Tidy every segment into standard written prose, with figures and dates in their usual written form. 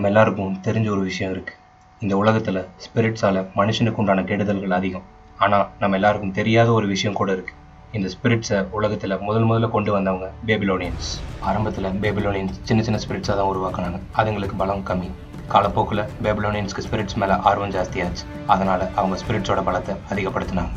நம்ம எல்லாருக்கும் தெரிஞ்ச ஒரு விஷயம் இருக்குது. இந்த உலகத்தில் ஸ்பிரிட்ஸால் மனுஷனுக்கு உண்டான கெடுதல்கள் அதிகம். ஆனால் நம்ம எல்லாருக்கும் தெரியாத ஒரு விஷயம் கூட இருக்குது. இந்த ஸ்பிரிட்ஸை உலகத்தில் முதல்ல கொண்டு வந்தவங்க பேபிலோனியன்ஸ். ஆரம்பத்தில் பேபிலோனியன்ஸ் சின்ன சின்ன ஸ்பிரிட்ஸாக தான் உருவாக்குனாங்க. அதுங்களுக்கு பலம் கம்மி. காலப்போக்கில் பேபிலோனியன்ஸ்க்கு ஸ்பிரிட்ஸ் மேலே ஆர்வம் ஜாஸ்தியாச்சு. அதனால் அவங்க ஸ்பிரிட்ஸோட பலத்தை அதிகப்படுத்தினாங்க.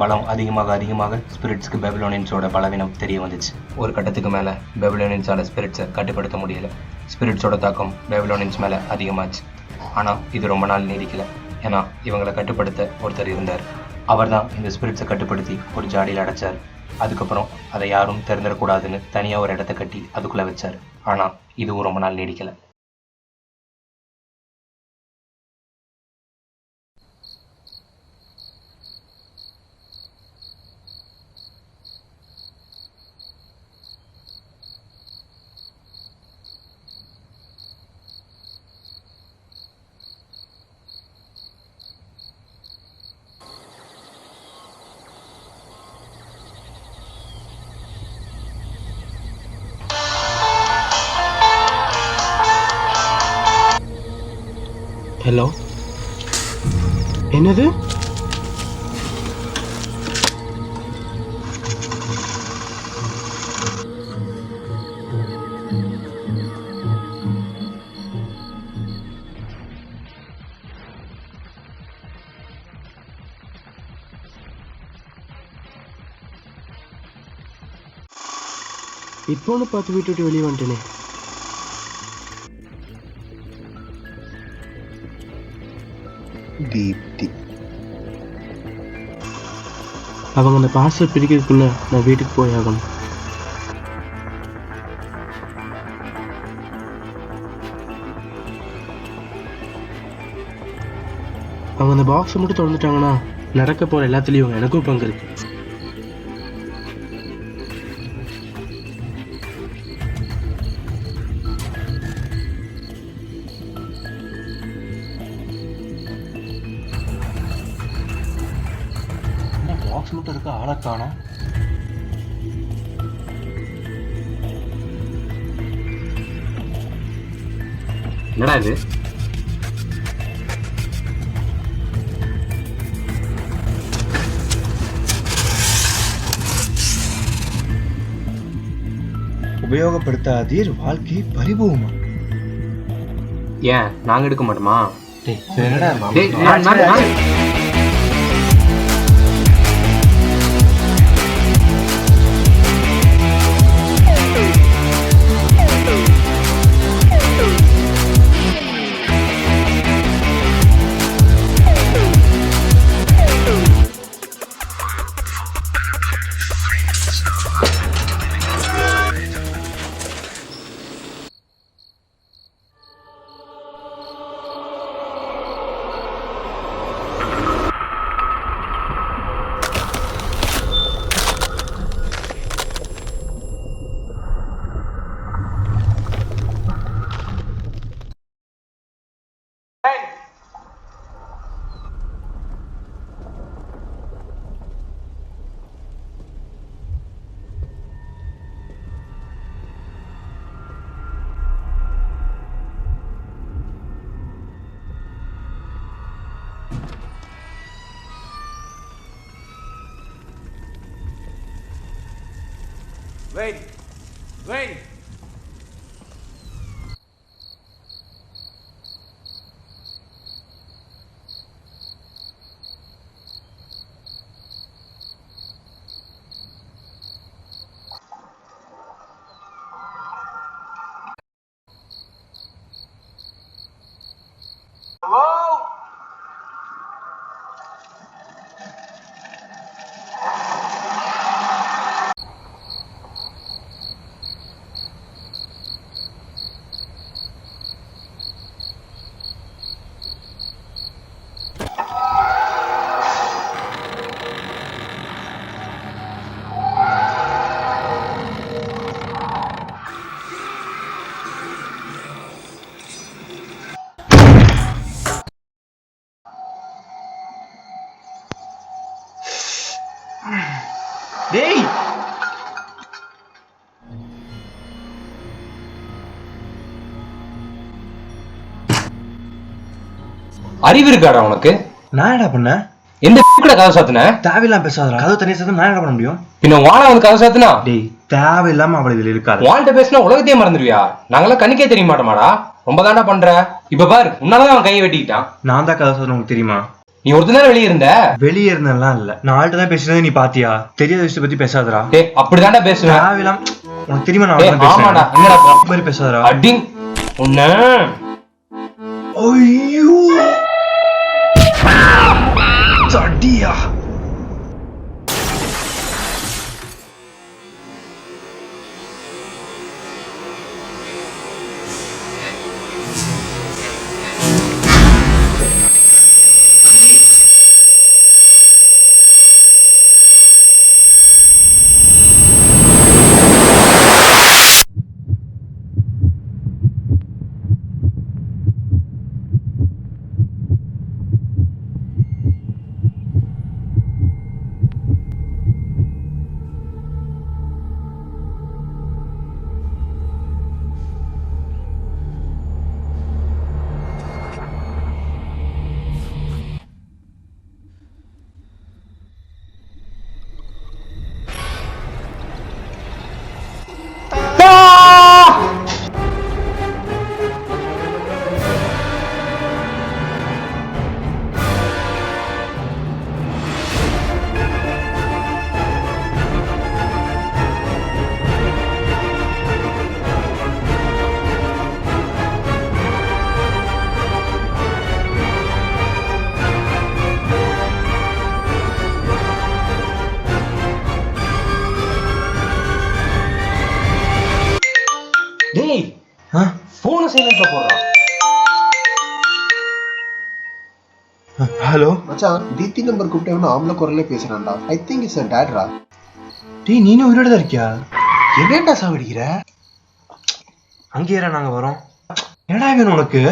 பலம் அதிகமாக ஸ்பிரிட்ஸ்க்கு பேபிலோனியன்ஸோட பலவீனம் தெரிய வந்துச்சு. ஒரு கட்டத்துக்கு மேலே பேபிலோனியன்ஸால் ஸ்பிரிட்ஸை கட்டுப்படுத்த முடியல. ஸ்பிரிட்ஸோட தாக்கம் பேபிலோனியன்ஸ் மேலே அதிகமாச்சு. ஆனால் இது ரொம்ப நாள் நீடிக்கல. ஏன்னா இவங்களை கட்டுப்படுத்த ஒருத்தர் இருந்தார். அவர் தான் இந்த ஸ்பிரிட்ஸை கட்டுப்படுத்தி ஒரு ஜாடியில் அடைச்சார். அதுக்கப்புறம் அதை யாரும் திறந்துடக்கூடாதுன்னு தனியாக ஒரு இடத்த கட்டி அதுக்குள்ளே வச்சார். ஆனால் இதுவும் ரொம்ப நாள் நீடிக்கலை. ஹலோ, என்னது? இப்போன்னு பார்த்து விட்டுட்டு வெளியே வந்துட்டேனே. தீப்தி, அவங்க அந்த பார்சல் பிரிக்கிறதுக்குள்ள நான் வீட்டுக்கு போய் ஆகணும். அவங்க அந்த பாக்ஸை மட்டும் திறந்துட்டாங்கன்னா நடக்க போற எல்லாத்துலேயும் எனக்கும் பங்கு இருக்கு. பாக்ஸ் மட்டும் இருக்க ஆளை காணோம். என்னடா இது? உபயோகப்படுத்தாதீர், வாழ்க்கை பறிபோகுமா? ஏன் நாங்க எடுக்க மாட்டோமா? Wait! Hello? டேய், அறிவு இருக்காடா உனக்கு? நான் என்ன பண்ணேன்? எந்த கூட கதை சாத்துன? தேவையில்லாம பேசாதடா. கதவு தனியா சேர்த்து நான் என்ன பண்ண முடியும்? பின்ன வாழ வந்து கதை சாத்துனா? டேய், தேவையில்லாம அவளை இதுல இருக்காது. வாழ்கிட்ட பேசினா உலகத்தையே மறந்துடுவியா? நாங்களாம் கண்ணுக்கே தெரிய மாட்டோமாடா. ரொம்ப தாண்டா பண்ற. இப்ப பாரு, உன்னாலதான் அவன் கையை வெட்டிக்கிட்டான். நான் தான் கதை சொல்ல உங்களுக்கு தெரியுமா? நீ ஒருத்தர் நேரம் வெளியே இருந்த. வெளியே இருந்தெல்லாம் இல்ல. நான் ஆள்கிட்ட தான் பேசுறதே நீ பாத்தியா? தெரியாத விஷயத்தை பத்தி பேசாதடா. டேய், அப்படிதான்டா பேசுவேன். தேவையில்லாம உனக்கு தெரியுமா நான் டேய், அவளை ஆமாடா. பேசுறேன். என்னடா இந்த மாதிரி பேசாதடா. அடிங் உன்ன. ஐயோ சடியா. டேய், போன சைலண்ட்ல போடுறான். ஹலோ மச்சான், டிடி நம்பர் கூப்பிட்டவன ஆம்பளை குரல்ல பேசுறான்டா. I think it's a dad ரா. டேய், நீனும் உயிரோட தான் இருக்கியா? என்னடா சாவடிக்கிற? அங்கேயே நாங்க வரோம். என்னடா வேணும் உனக்கு?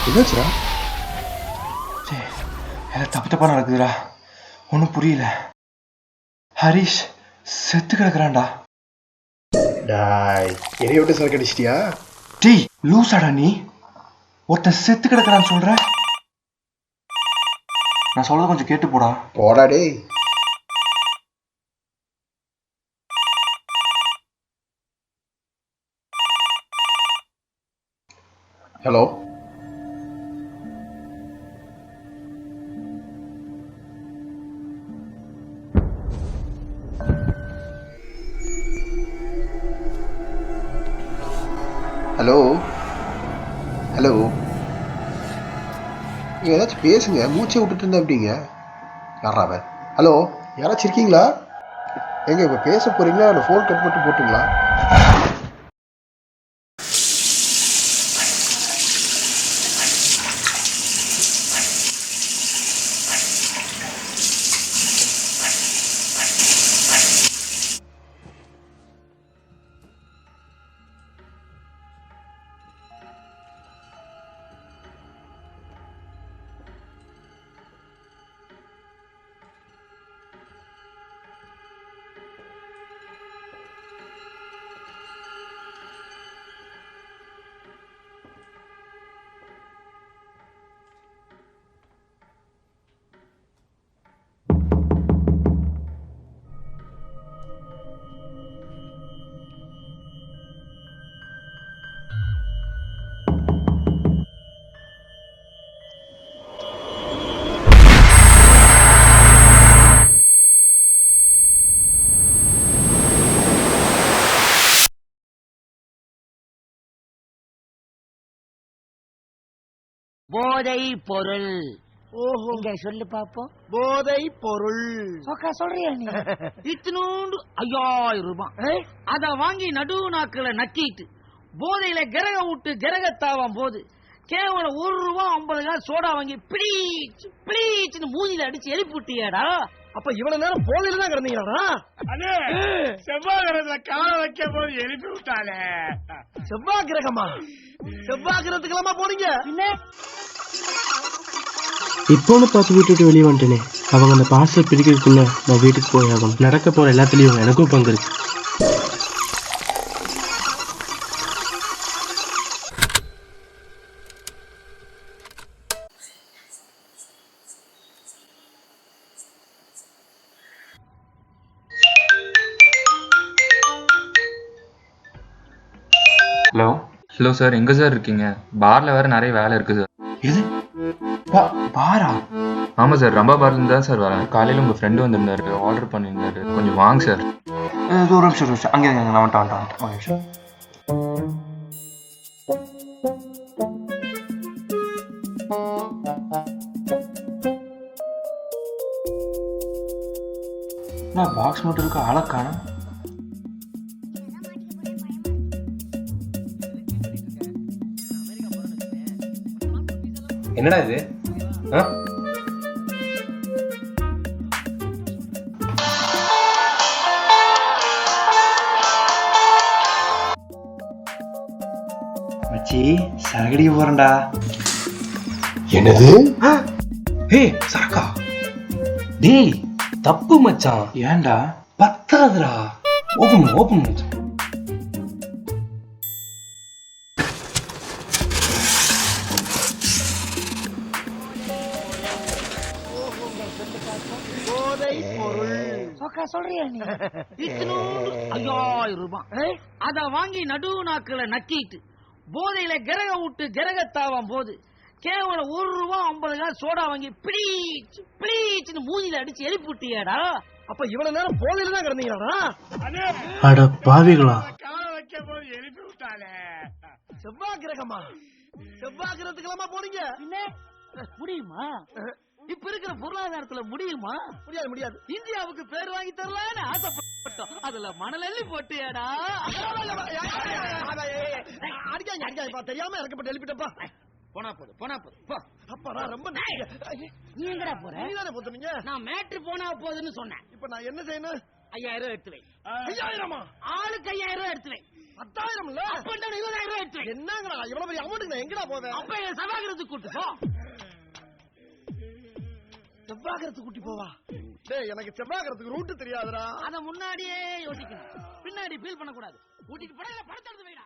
என்னாச்சுடா? எல்லாம் தப்பு தப்பா நடக்குதுடா. ஒன்னும் புரியல. ஹரிஷ் செத்து கிடக்குறான்டா. டாய், என்னைய விட்டு சரக்கு அடிச்சிட்டியா? டேய், லூசாடா நீ? ஒருத்தன் செத்து கிடக்குறான்னு சொல்ற? நான் சொல்றத கொஞ்சம் கேட்டு போடா. போடா டேய். ஹலோ, ஹலோ, ஹலோ, நீங்க ஏதாச்சும் பேசுங்க. மூச்சை விட்டுட்டு இருந்தா அப்படிங்க. யாரா அவன்? ஹலோ, யாராச்சும் இருக்கீங்களா? எங்க இப்போ பேச போறீங்களா இல்லை ஃபோன் கட் பண்ணிட்டு போட்டுங்களா? போதை பொருள். ஓஹோ, இங்க சொல்லு பாப்போம். போதை பொருள். சொக்கா சொல்றியா நீ? இத்தினூண்டு 5000 ரூபாய் அத வாங்கி நடு நாக்குல நக்கிட்டு போதையில கிரக விட்டு கிரகத்தாவாம் போது கேவலம் ₹1.50 சோடா வாங்கி பிளீச் பிளீச்னு மூஞ்சில அடிச்சு எழுப்பிட்டியாடா. அப்ப இவ்வளவு நேரம் போதையில தான் கிடந்தீங்களா? செவ்வாய் கிரகத்துல கால வைக்கும் போது எழுப்பி விட்டாலே. செவ்வாய் கிரகமா? செவ்வாய் கிரகத்துக்கெல்லாமா போனீங்க? இப்போன்னு பார்த்து வீட்டு வெளியே வந்துட்டேனே. அவங்க அந்த பார்சல் பிரிக்கிறதுக்குள்ள நான் வீட்டுக்கு போய் ஆகணும். நடக்க போற எல்லாத்துலயும் எனக்கும் பங்கு இருக்கு. ஹலோ ஹலோ சார், எங்கே சார் இருக்கீங்க? பாரில் வேறு நிறைய வேலை இருக்குது சார். எது பாரா? ஆமாம் சார், ரம்பா பார்லேருந்து தான் சார் வரேன். காலையில் உங்கள் ஃப்ரெண்டு வந்திருந்தாரு, ஆர்டர் பண்ணியிருந்தாரு. கொஞ்சம் வாங்க சார். ஒரு நிமிஷம் அங்கே நான் வந்துட்டேன் ஒரு நிமிஷம். நான் பாக்ஸ் மட்டும் இருக்க அழக்கான. என்னடா இது? மச்சி சரகடிக்க போறேன்டா. என்னது? ஏய் சரக்கா. டேய் தப்பு மச்சான். ஏன்டா? பத்தாதுடா. ஓபன் மச்சான். சொக்கா சொல்றியா நீ? இத்தினூண்டு 5000 ரூபாய் அத வாங்கி நடு நாக்குல நக்கிட்டு போதையில கிரக விட்டு கிரகத்தாவாம் போது கேவலம் ₹1.50 சோடா வாங்கி பிளீச் பிளீச்னு மூஞ்சில அடிச்சு எழுப்பிட்டியாடா. அப்ப இவ்வளவு நேரம் போதையில தான் கிடந்தீங்களா? அட பாவிகளா. கால வைக்கும் போது எழுப்பி விட்டாலே. செவ்வாய் கிரகமா? செவ்வாய் கிரகத்துக்கெல்லாமா போனீங்க? முடியுமா? இப்ப இருக்கிற பொருளாதாரத்துல முடியுமா? முடியாது முடியாது. இந்தியாவுக்கு பேர் வாங்கி தரலான்னு ஆசைப்பட்டோம். அதுல மணல் அள்ளி போட்டியாடா. அடிக்காங்க அடிக்காங்கப்பா, தெரியாம இறக்கப்பட்டு எழுப்பிட்டப்பா. போனா போது போ. அப்பா நான் ரொம்ப நீ எங்கடா போற? நீதானே போத்துனீங்க. நான் மேட்ரு போனா போதுன்னு சொன்னேன். இப்ப நான் என்ன செய்யணும்? 5000 எடுத்து வை. 5000மா? ஆளுக்கு 5000 எடுத்து வை. 10,000 இல்ல? அப்ப 20,000 எடுத்து வை. என்னங்கடா இவ்வளவு பெரிய அமௌண்ட்டுக்கு நான் எங்கடா போவேன்? அப்ப என் சபாகிரத்துக்கு கூட்டு போ. செவ்வாகரத்துக்கு கூட்டி போவா? டேய் எனக்கு செவ்வாகரத்துக்கு ரூட் தெரியாதுடா. அத முன்னாடியே யோசிக்கணும், பின்னாடி ஃபீல் பண்ண கூடாது. கூட்டிட்டு போடா, படத்தை எடுத்து வைடா.